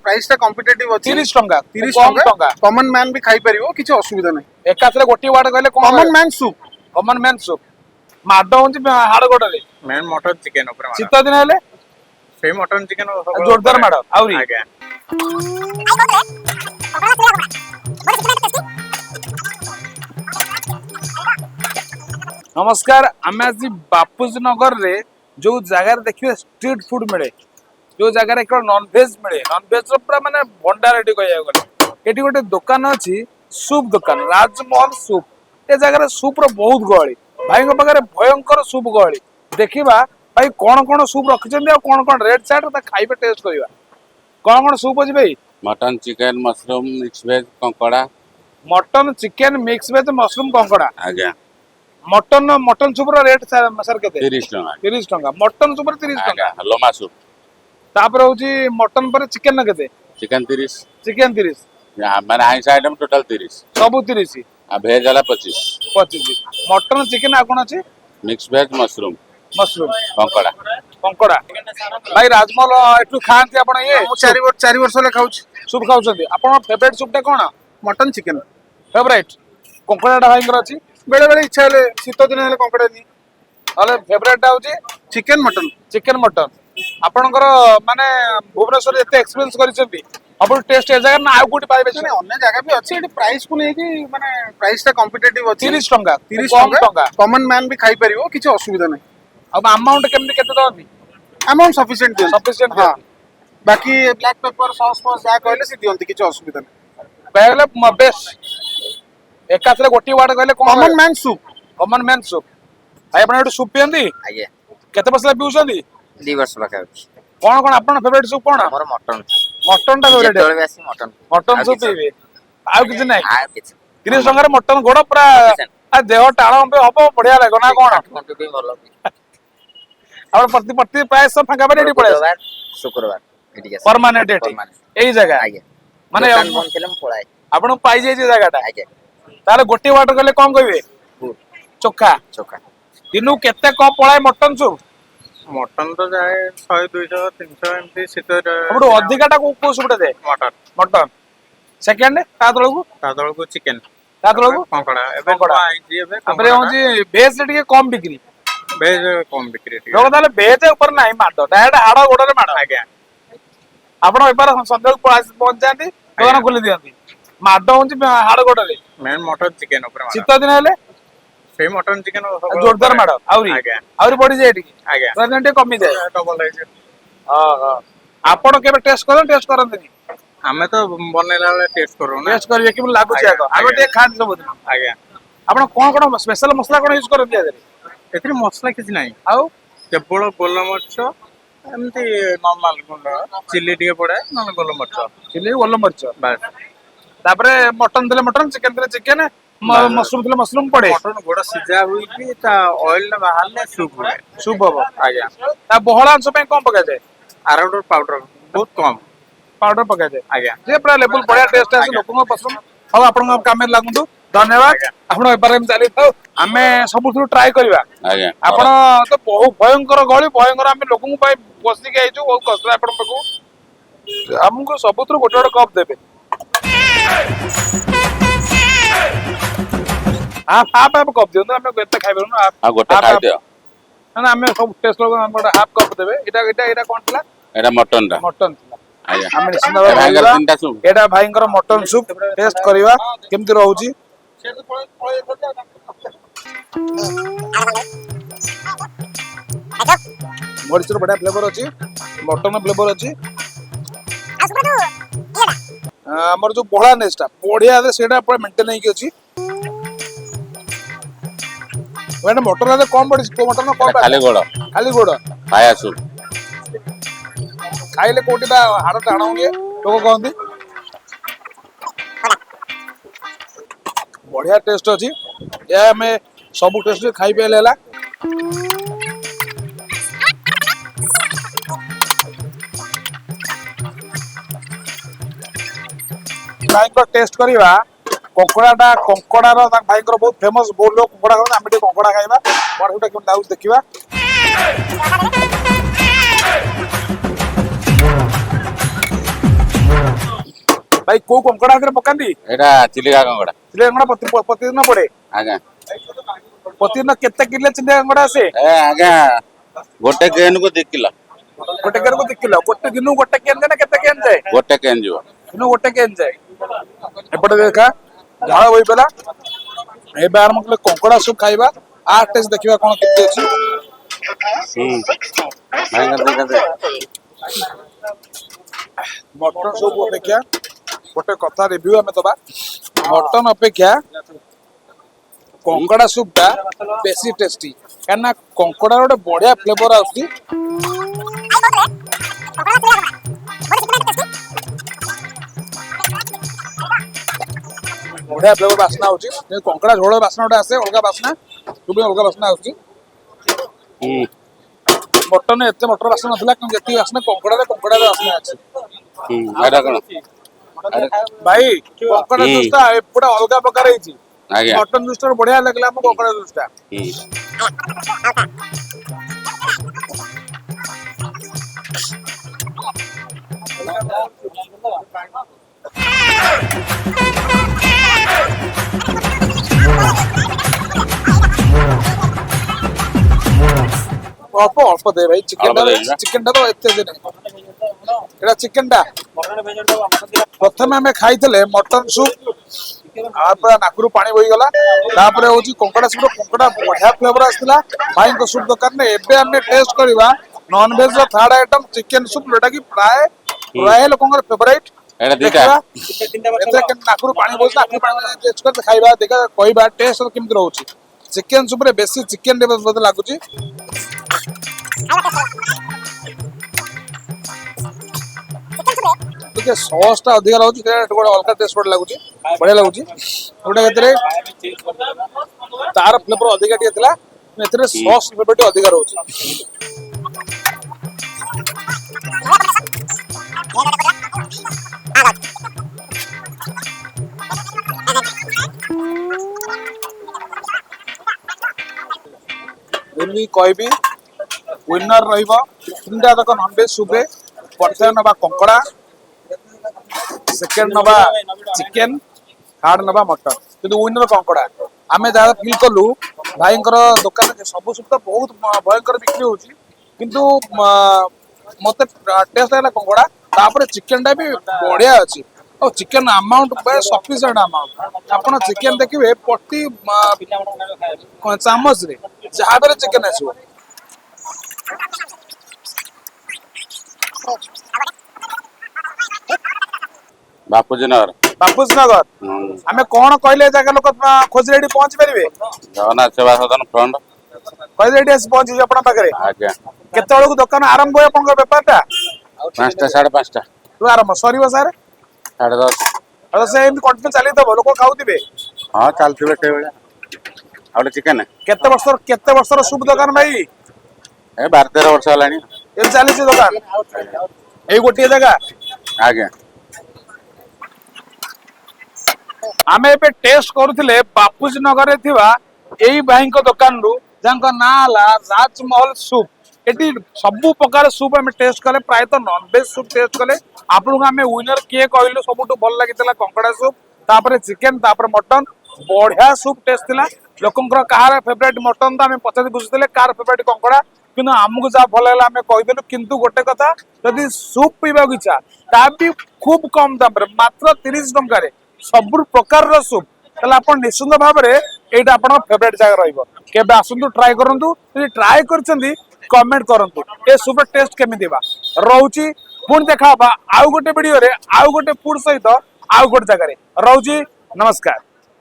Price टा competitive अछि 30 टंका 30 कम टंका कॉमन मैन भी खाई परिबो किछ असुविधा नै एकाथरे गोटी वार्ड कहले common man soup common man soup माड होंची हाड़ गोडले मैन मटन चिकेन ऊपर शीत दिन हेले से मटन चिकेन जोरदार माड आउरी आज्ञा नमस्कार आमे आज बापूजी नगर रे जो जगह देखिए स्ट्रीट फूड मिले जो जगह एक नॉन वेज मिले नॉन वेज पूरा माने भंडार एटी कहया गले एटी गोटे दुकान अछि सूप दुकान राजमहल सूप ए जगह सूप रो बहुत गहली भाई को पाखरे भयंकर सूप गहली देखिबा भाई कोन सूप रखिछन आ कोन रेड चाट ता खाइबे टेस्ट करिबा कोन सूप अछि भाई mutton chicken mushroom mix veg कंकड़ा mutton chicken mix veg mushroom कंकड़ा आज्ञा मटन सूप रो रेट सर केते 30 टका 30 टका मटन सूप रो 30 टका आज्ञा लोमा सूप तापर होची मटन पर चिकेन न केते चिकेन 30 चिकेन 30 माने आइंस आइटम टोटल 30 सब 30 आ भेज वाला 25 25 मटन चिकेन आ कोन अछि मिक्स वेज मशरूम कंकड़ा कंकड़ा भाई राजमहल एटू खांती आपण ये मु 4 वर्ष ले खाउछ सूप खाउछथि आपण फेवरेट सूप टा कोन मटन चिकेन फेवरेट कंकड़ा टा भाईंकर अछि बेले बेले इच्छा ले शीत दिन हेले कंकड़ा नी अले फेवरेट टा होची चिकेन मटन आपणकर माने भुवनेश्वर एते एक्सपीरियंस करिसेंती अपन टेस्ट ए जगह ना आ गुटी पाइबे माने अन्य जगह भी अछि एटी प्राइस को नै कि माने प्राइस टा कॉम्पिटिटिव अछि 30 टंका 30 कम टंका कॉमन मैन भी खाई परिबो किछ असुविधा नै अब अमाउंट केमति केते दहती अमाउंट सफिशिएंट सफिशिएंट हां बाकी ब्लैक पेपर सॉस फॉस जा कहले से दियंती किछ असुविधा नै पहले बेस्ट एकाथरे गोटी वार्ड कहले कॉमन मैन सूप भाई आपण एटू सूप पियंती आगे केते बसला पिउछंती 2 वर्ष लगा कोन आपण फेवरेट सूप कोन हमर मटन मटन टा फेवरेट जेतोले बेसी मटन सूप पीबे आ किछ नै आ किछ 30 टंका रे मटन गोड़ पूरा आ देह टाण पे हबो बढ़िया लागो ना कोन घंटे भी भलो आपण प्रति प्राइस सब फाका बरेडी पड़े शुक्रवार एटी परमानेंट एटी एई जगह आगे माने बन केलम पळाय आपण पाई जाय जे जगह टा आगे ताले गोटी वाटर गले कोन कहबे चोखा चोखा दिनु केते क पळाय मटन सूप मटन तो जाए 100 200 300 एमती शीतर हमरो अधिका टा को सूप दे मटन सेकंड ता तळकू तादळ को चिकेन ता तळकू कंकड़ा एबे कंकड़ा। आइजी एबे हमरे होजी बेस टिके कम बिक्री भेज कम बिक्री लोग ताले बेस ऊपर नाही माडो डायरेक्ट हाड़ गोडरे माडो आज्ञा आपण एबार संध्या पहुंच जाती दुकान खोली दियंती माडो होजी हाड़ गोडरे मैन मटन चिकेन ऊपर शीत दिन हेले से मटन चिकेन जोरदार माडो आउरी आज्ञा आउरी बढ़ी जाय टिके आज्ञा प्रेजेंट कमी जाय डबल है हां हां आपण केबे टेस्ट करंतनी हमें तो बनेला वाला टेस्ट करू ना टेस्ट करिवे कि लागु छै आगो आबे ते खान सब दिन आज्ञा आपण कोन स्पेशल मसला कोन यूज करंती आ एथि मसला किछ नाही आउ केवल गोलमरिच एमती नॉर्मल गुंड चिल्ली टिके पड़े नन गोलमरिच चिल्ली गोल मरच बस तापरे मटन देले मटन चिकन देले चिकन मशरूम देले मशरूम पड़े मटन गोड़ा सिजा हुई कि ता ऑयल ना बाहर सूप हुए सूप हबो आज्ञा ता बहला अंश पे कोन पका जाय आराउंड पाउडर बहुत कम पाउडर पका जाय आज्ञा जे पूरा लेवल बढ़िया टेस्ट आसे लोकन पसंद हो आपण काम लागुंतु धन्यवाद आपण एबार हम चली थाउ हमें सबुथु ट्राई करबा आज्ञा आपण तो बहुत भयंकर गळी भयंकर हम लोकन पाई बसी के आइछु बहुत कष्ट आपण पको हमको सबुथु गोटे गोटे कप देबे हाफ कप दियो हमें केते खाइबो ना आ गोटे खाइ दियो ना हमें सब टेस्ट लोग हम हाफ कप देबे एटा कोन थला एटा मटन दा मटन थला आज्ञा हम निश्चित भाईगर भाबे तीनटा सूप एटा भाईंकर मटन सूप टेस्ट करबा केमति रहउची मरिचर बढ़िया फ्लेवर अछि मटन फ्लेवर अछि हमर जो बड़ा नेस्टा बढ़िया दे सेटा पूरा मेंटेन नहीं की अछि वेना मटन दे कम पड़ी को मटन कम खाली गोड़ खाया सूप खाइले कोटी बा हाड़ टाणोगे लोग कहंती बढ़िया टेस्ट अछि या हमें सब टेस्ट खाइ पे लेला भाई टेस्ट करवा कंकड़ा भाई बहुत फेमस बहुत लोग कंकड़ा खाते आम कंकड़ा खाइबा बड़ा केम लाଗୁଛି देखिबा भाई को कंकड़ा आदि पकांदी ଏଇଟା ଚିଲିକା କଙ୍କଡା चिल्ली कंकड़ा प्रतिदिन पड़े ଆଜ୍ଞା प्रतिदिन केते किलो चिल्ली कंकड़ा आसे ଏ ଆଜ୍ଞା ଗୋଟେ କେନ୍ କୁ 2 କିଲୋ गोटे केन को 2 किलो गोटे दिन गोटे केन ना केते केन जाए ଗୋଟେ କେନ୍ ଯିବ दिन गोटे केन जाए एपटे देखा झाड़ होई पेला ए बार मतलब कंकड़ा सूप खाइबा आ टेस्ट देखिबा कोन केते अछि ଭାଇଙ୍କର ଦେଖା मटन सूप अपेक्षा गोटे कथा रिव्यू हमें दबा मटन अपेक्षा कंकड़ा सूप टा बेसी टेस्टी काना कंकड़ा गोटे बढ़िया फ्लेवर आउची बढ़िया फ्लेवर बासना आउची कंकड़ा झोल बासना गोटे आसे अलगा बासना सूप अलगा बासना आउची मटन एते मटर बासना नथिला कि जेती बासना कंकड़ा बासना अछि ଏଇଟା କଣ भाई कंकड़ा जूस टा पूरा अलग प्रकार है ଆଜ୍ଞା मटन जूस टा बढ़िया लगला हम कंकड़ा जूस टा अल्प अल्प दे भाई अल्प देगा। चिकन टा तो एते दे एटा चिकन टा प्रथम हमें खाइतले मटन सूप आपर नाकरू पानी बोई गला तापर होची कंकड़ा सूप कंकड़ा बढ़िया फ्लेवर आसला भाई को सूप दुकान ने एबे हमें टेस्ट करबा नॉन वेज रो थर्ड आइटम चिकन सूप जोटा की प्राय लोकंगर फेवरेट ଏଇଟା ଦିଟା एते के नाकरू पानी बोई नाकरू पानी टेस्ट कर खाइबा देखा कहबा टेस्ट केमति रहउची चिकन सूप रे बेसी चिकन रे बद लागुची ଟିକେ ସସ୍ ଟା ଅଧିକା ଲାଗୁଛି ଗୋଟେ ଅଲଗା ଟେଷ୍ଟ ଗୋଟେ ଲାଗୁଛି ବଢିଆ ଲାଗୁଛି ଗୋଟେ ଏଥିରେ ତାର ଫ୍ଲେଭର ଅଧିକା ଟିକେ ଥିଲା ଏଥିରେ ସସ୍ ଫ୍ଲେଭର ଟିକେ ଅଧିକା ରହୁଛି ଏମିତି କହିବି ୱିନର ରହିବ ତିନିଟା ଯାକ ନନଭେଜ ସୁପରେ ପ୍ରଥମେ ନବା କଙ୍କଡା सेकेंड नबा चिकेन थर्ड नबा मटन किंतु विनर कंकड़ा आमे जहाँ फील कलु भाई दुकान सब सुविधा बहुत भयंकर बिक्री होची किंतु मते टेस्ट है कंकड़ा तापर चिकेन टा भी बढ़िया अच्छी और चिकेन अमाउंट सफिशिएंट अमाउंट आपन चिकेन देखिए प्रति चामच रे जहाँ बेले चिकेन आसो बापूजी नगर आमे कौन कहले जगह लोक खोज रेडी पहुंच परिबे जगन्नाथ सेवा सदन फ्रंट कहले रेडी आसी पहुंची जे अपन पाखरे आज्ञा केते बेलू दुकान आरंभ होय अपन व्यापार टा 5टा 5:30 तू आरंभ सरीबो सर 10:30 और से एम कंटिन्यू चली दबो लोक खाउतिबे हां चलथिबे ते बेला आउले चिकन केते वर्षर शुभ दुकान भाई ए 12-13 वर्ष हलानी एम चली से दुकान एई गोटिए जगह आज्ञा आमे एबे टेस्ट करूथिले बापूजी नगर रे थिबा एई भाई को दुकान रु जांको ना ला राजमहल सूप एटी सब प्रकार सूप हमें टेस्ट कले प्राय तो नॉन वेज सूप टेस्ट कले आपन को हमें विनर के कहलु सबटु भल लागितला कंकड़ा सूप तापर चिकन तापर मटन बढ़िया सूप टेस्ट थिला लोकंकर कार फेवरेट मटन तो हमें पचास बुझुतले कार फेवरेट कंकड़ा किंतु आमको जा भल लागला हमें कहिदेलु किंतु गोटे कथा यदि सूप पीबा इच्छा ता भी खूब कम दाम रे मात्र 30 टंका रे सब प्रकार सूप ताले आपण निश्चित भाव में एटा आपण फेवरेट जगह रहिबो केबे आसंतु ट्राई करंतु यदि ट्राई करछंदी कमेंट करंतु ए सूप टेस्ट केमि देबा रहउची पुन देखाबा आउ गोटे वीडियो रे आउ गोटे फूड सहित आउ गोटे जगह रे रहउची नमस्कार।